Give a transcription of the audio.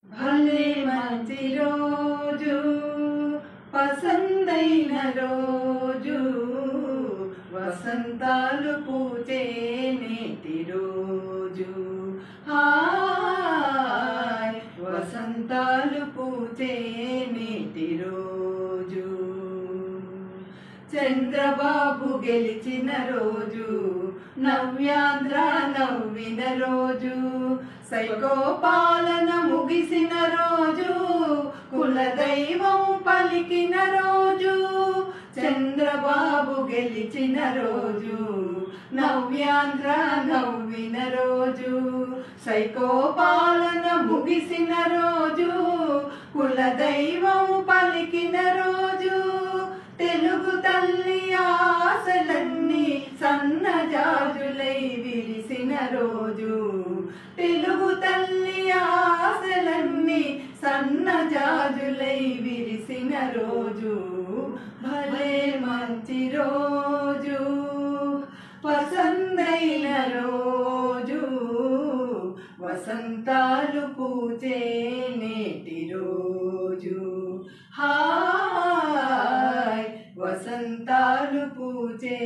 భలే మంచి రోజు, పసందైన రోజు, వసంతాలు పూచే నేటి రోజు. హాయ్ వసంతాలు పూచే నేటి రోజు. చంద్రబాబు గెలిచిన రోజు, నవ్యాంధ్ర నవ్విన రోజు, సైకో పాలన ముగిసిన రోజు, కులదైవం పలికిన రోజు. చంద్రబాబు గెలిచిన రోజు, నవ్యాంధ్ర నవ్విన రోజు, సైకో పాలన ముగిసిన రోజు, కులదైవం పలికిన రోజు. తెలుగు తల్లి ఆశలన్నీ సన్నజాజులై విరిసిన రోజు, తెలుగు తల్లి ఆశలన్నీ సన్నజాజులై విరిసిన రోజు. భలే మంచి రోజు, పసందైన రోజు, వసంతాలు పూచే నేటి రోజు. హాయ్ వసంతాలు పూచే